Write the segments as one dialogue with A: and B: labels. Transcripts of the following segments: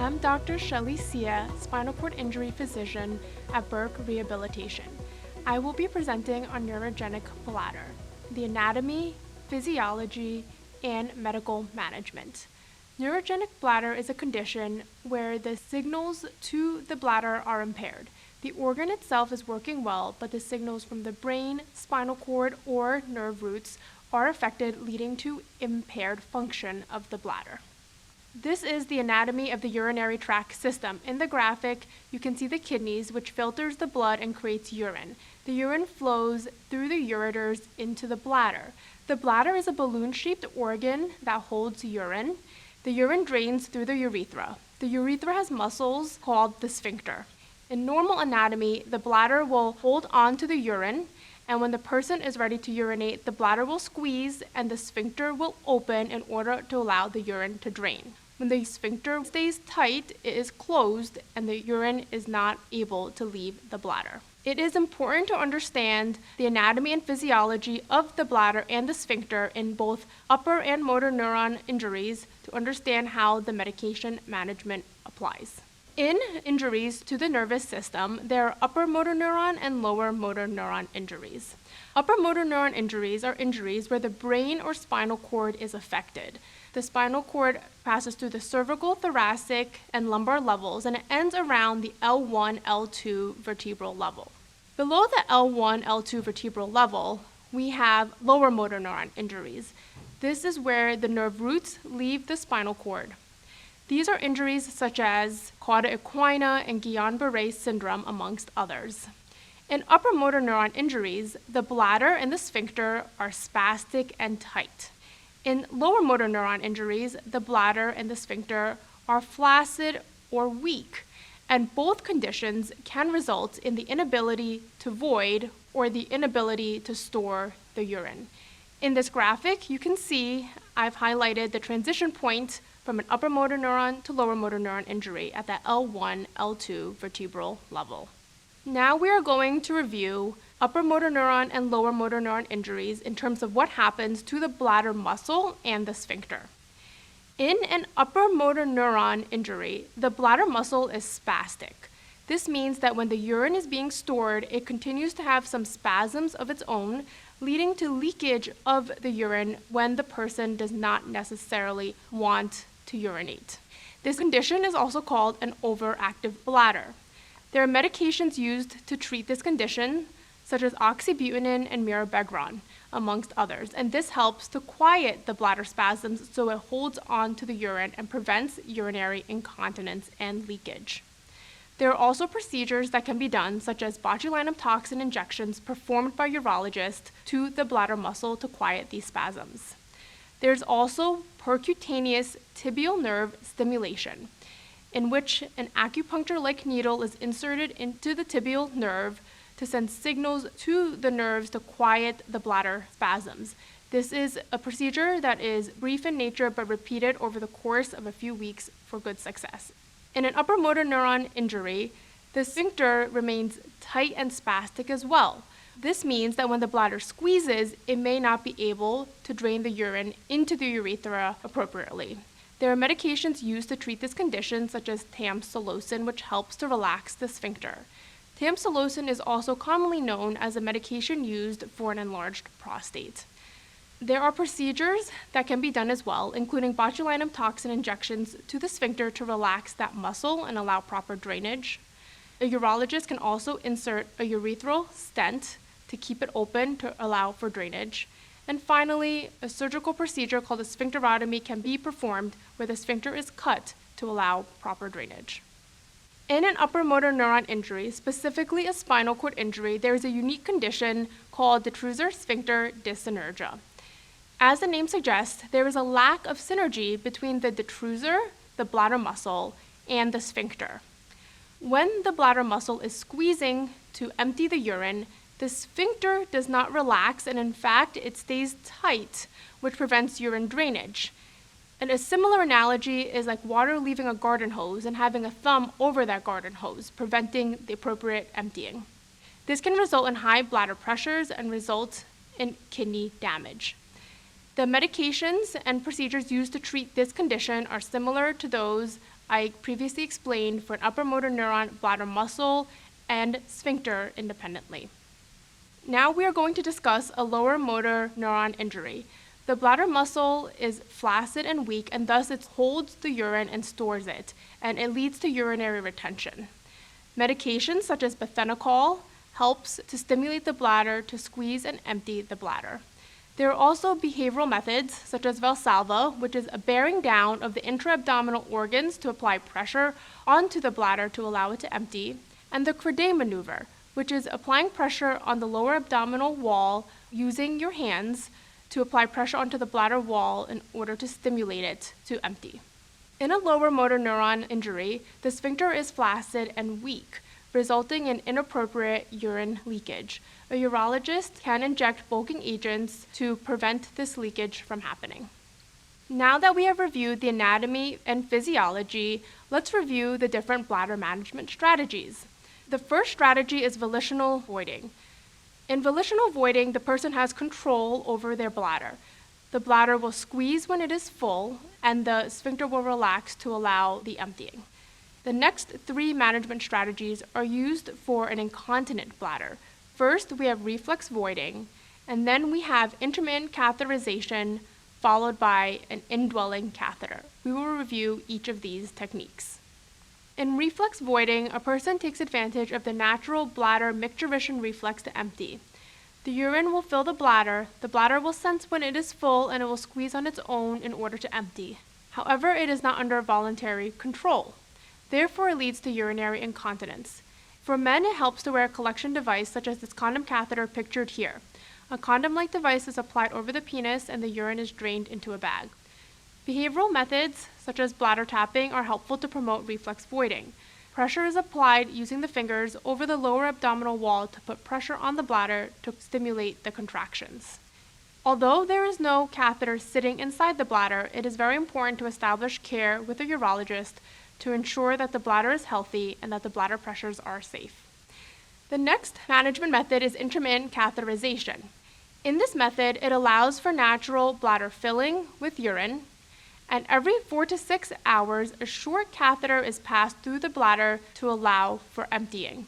A: I'm Dr. Shelly Hsieh, spinal cord injury physician at Burke Rehabilitation. I will be presenting on neurogenic bladder, the anatomy, physiology, and medical management. Neurogenic bladder is a condition where the signals to the bladder are impaired. The organ itself is working well, but the signals from the brain, spinal cord, or nerve roots are affected, leading to impaired function of the bladder. This is the anatomy of the urinary tract system. In the graphic, you can see the kidneys, which filters the blood and creates urine. The urine flows through the ureters into the bladder. The bladder is a balloon-shaped organ that holds urine. The urine drains through the urethra. The urethra has muscles called the sphincter. In normal anatomy, the bladder will hold on to the urine, and when the person is ready to urinate, the bladder will squeeze and the sphincter will open in order to allow the urine to drain. When the sphincter stays tight, it is closed and the urine is not able to leave the bladder. It is important to understand the anatomy and physiology of the bladder and the sphincter in both upper and motor neuron injuries to understand how the medication management applies. In injuries to the nervous system, there are upper motor neuron and lower motor neuron injuries. Upper motor neuron injuries are injuries where the brain or spinal cord is affected. The spinal cord passes through the cervical, thoracic, and lumbar levels, and it ends around the L1, L2 vertebral level. Below the L1, L2 vertebral level, we have lower motor neuron injuries. This is where the nerve roots leave the spinal cord. These are injuries such as cauda equina and Guillain-Barré syndrome, amongst others. In upper motor neuron injuries, the bladder and the sphincter are spastic and tight. In lower motor neuron injuries, the bladder and the sphincter are flaccid or weak, and both conditions can result in the inability to void or the inability to store the urine. In this graphic, you can see I've highlighted the transition point from an upper motor neuron to lower motor neuron injury at that L1, L2 vertebral level. Now we are going to review upper motor neuron and lower motor neuron injuries in terms of what happens to the bladder muscle and the sphincter. In an upper motor neuron injury, the bladder muscle is spastic. This means that when the urine is being stored, it continues to have some spasms of its own, leading to leakage of the urine when the person does not necessarily want to urinate. This condition is also called an overactive bladder. There are medications used to treat this condition, such as oxybutynin and mirabegron, amongst others, and this helps to quiet the bladder spasms so it holds on to the urine and prevents urinary incontinence and leakage. There are also procedures that can be done, such as botulinum toxin injections performed by urologists to the bladder muscle to quiet these spasms. There's also percutaneous tibial nerve stimulation, in which an acupuncture-like needle is inserted into the tibial nerve to send signals to the nerves to quiet the bladder spasms. This is a procedure that is brief in nature but repeated over the course of a few weeks for good success. In an upper motor neuron injury, the sphincter remains tight and spastic as well. This means that when the bladder squeezes, it may not be able to drain the urine into the urethra appropriately. There are medications used to treat this condition, such as tamsulosin, which helps to relax the sphincter. Tamsulosin is also commonly known as a medication used for an enlarged prostate. There are procedures that can be done as well, including botulinum toxin injections to the sphincter to relax that muscle and allow proper drainage. A urologist can also insert a urethral stent to keep it open to allow for drainage. And finally, a surgical procedure called a sphincterotomy can be performed where the sphincter is cut to allow proper drainage. In an upper motor neuron injury, specifically a spinal cord injury, there is a unique condition called Detrusor sphincter dyssynergia. As the name suggests, there is a lack of synergy between the detrusor, the bladder muscle, and the sphincter. When the bladder muscle is squeezing to empty the urine, the sphincter does not relax, and in fact, it stays tight, which prevents urine drainage. And a similar analogy is like water leaving a garden hose and having a thumb over that garden hose, preventing the appropriate emptying. This can result in high bladder pressures and result in kidney damage. The medications and procedures used to treat this condition are similar to those I previously explained for an upper motor neuron, bladder muscle, and sphincter independently. Now we are going to discuss a lower motor neuron injury. The bladder muscle is flaccid and weak, and thus it holds the urine and stores it, and it leads to urinary retention. Medications such as bethanechol helps to stimulate the bladder to squeeze and empty the bladder. There are also behavioral methods such as Valsalva, which is a bearing down of the intra-abdominal organs to apply pressure onto the bladder to allow it to empty, and the Crede maneuver, which is applying pressure on the lower abdominal wall using your hands to apply pressure onto the bladder wall in order to stimulate it to empty. In a lower motor neuron injury, the sphincter is flaccid and weak, resulting in inappropriate urine leakage. A urologist can inject bulking agents to prevent this leakage from happening. Now that we have reviewed the anatomy and physiology, let's review the different bladder management strategies. The first strategy is volitional voiding. In volitional voiding, the person has control over their bladder. The bladder will squeeze when it is full, and the sphincter will relax to allow the emptying. The next three management strategies are used for an incontinent bladder. First, we have reflex voiding, and then we have intermittent catheterization, followed by an indwelling catheter. We will review each of these techniques. In reflex voiding, a person takes advantage of the natural bladder micturition reflex to empty. The urine will fill the bladder will sense when it is full, and it will squeeze on its own in order to empty. However, it is not under voluntary control. Therefore, it leads to urinary incontinence. For men, it helps to wear a collection device such as this condom catheter pictured here. A condom-like device is applied over the penis, and the urine is drained into a bag. Behavioral methods, such as bladder tapping, are helpful to promote reflex voiding. Pressure is applied using the fingers over the lower abdominal wall to put pressure on the bladder to stimulate the contractions. Although there is no catheter sitting inside the bladder, it is very important to establish care with a urologist to ensure that the bladder is healthy and that the bladder pressures are safe. The next management method is intermittent catheterization. In this method, it allows for natural bladder filling with urine, and every 4 to 6 hours, a short catheter is passed through the bladder to allow for emptying.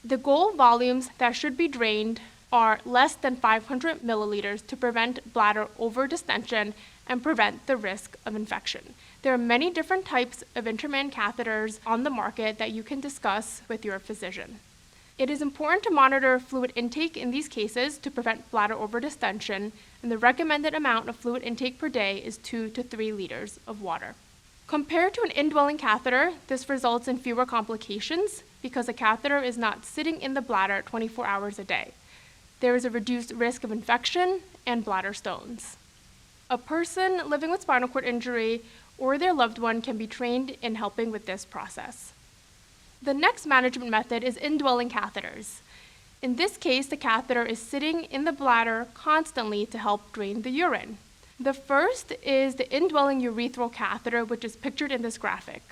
A: The goal volumes that should be drained are less than 500 milliliters to prevent bladder overdistension and prevent the risk of infection. There are many different types of intermittent catheters on the market that you can discuss with your physician. It is important to monitor fluid intake in these cases to prevent bladder overdistension, and the recommended amount of fluid intake per day is 2 to 3 liters of water. Compared to an indwelling catheter, this results in fewer complications because a catheter is not sitting in the bladder 24 hours a day. There is a reduced risk of infection and bladder stones. A person living with spinal cord injury or their loved one can be trained in helping with this process. The next management method is indwelling catheters. In this case, the catheter is sitting in the bladder constantly to help drain the urine. The first is the indwelling urethral catheter, which is pictured in this graphic.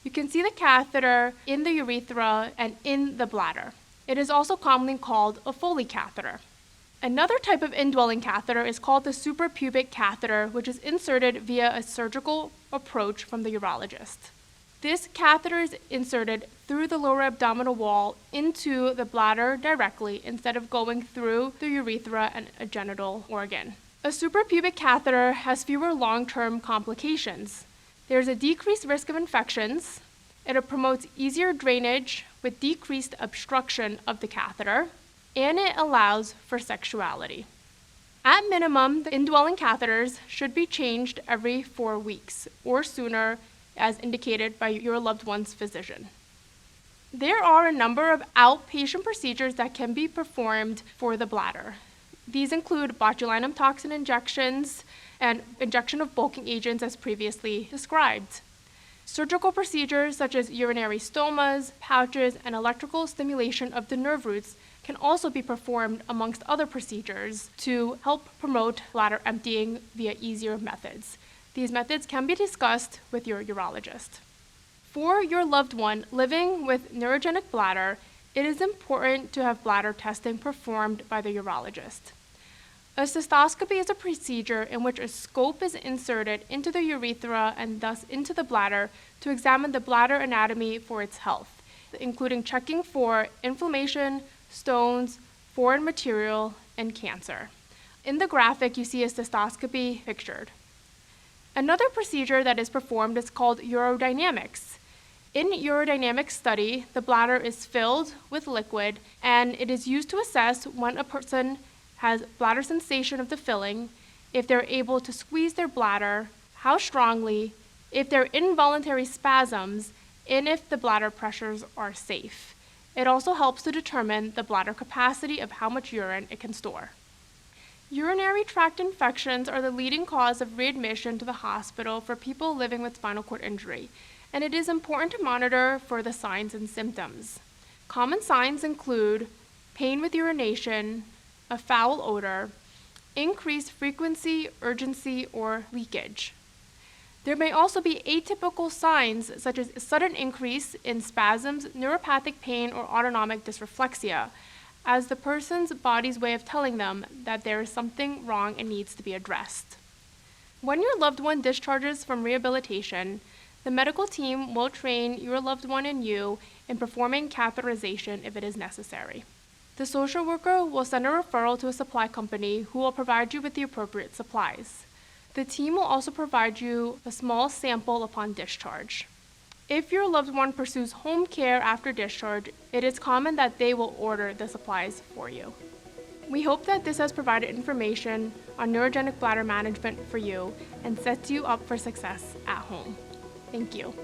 A: You can see the catheter in the urethra and in the bladder. It is also commonly called a Foley catheter. Another type of indwelling catheter is called the suprapubic catheter, which is inserted via a surgical approach from the urologist. This catheter is inserted through the lower abdominal wall into the bladder directly instead of going through the urethra and a genital organ. A suprapubic catheter has fewer long-term complications. There's a decreased risk of infections. It promotes easier drainage with decreased obstruction of the catheter, and it allows for sexuality. At minimum, the indwelling catheters should be changed every 4 weeks or sooner, as indicated by your loved one's physician. There are a number of outpatient procedures that can be performed for the bladder. These include botulinum toxin injections and injection of bulking agents as previously described. Surgical procedures such as urinary stomas, pouches, and electrical stimulation of the nerve roots can also be performed amongst other procedures to help promote bladder emptying via easier methods. These methods can be discussed with your urologist. For your loved one living with neurogenic bladder, it is important to have bladder testing performed by the urologist. A cystoscopy is a procedure in which a scope is inserted into the urethra and thus into the bladder to examine the bladder anatomy for its health, including checking for inflammation, stones, foreign material, and cancer. In the graphic, you see a cystoscopy pictured. Another procedure that is performed is called urodynamics. In urodynamic study, the bladder is filled with liquid, and it is used to assess when a person has bladder sensation of the filling, if they're able to squeeze their bladder, how strongly, if there are involuntary spasms, and if the bladder pressures are safe. It also helps to determine the bladder capacity of how much urine it can store. Urinary tract infections are the leading cause of readmission to the hospital for people living with spinal cord injury, and it is important to monitor for the signs and symptoms. Common signs include pain with urination, a foul odor, increased frequency, urgency, or leakage. There may also be atypical signs such as a sudden increase in spasms, neuropathic pain, or autonomic dysreflexia, as the person's body's way of telling them that there is something wrong and needs to be addressed. When your loved one discharges from rehabilitation, the medical team will train your loved one and you in performing catheterization if it is necessary. The social worker will send a referral to a supply company who will provide you with the appropriate supplies. The team will also provide you a small sample upon discharge. If your loved one pursues home care after discharge, it is common that they will order the supplies for you. We hope that this has provided information on neurogenic bladder management for you and sets you up for success at home. Thank you.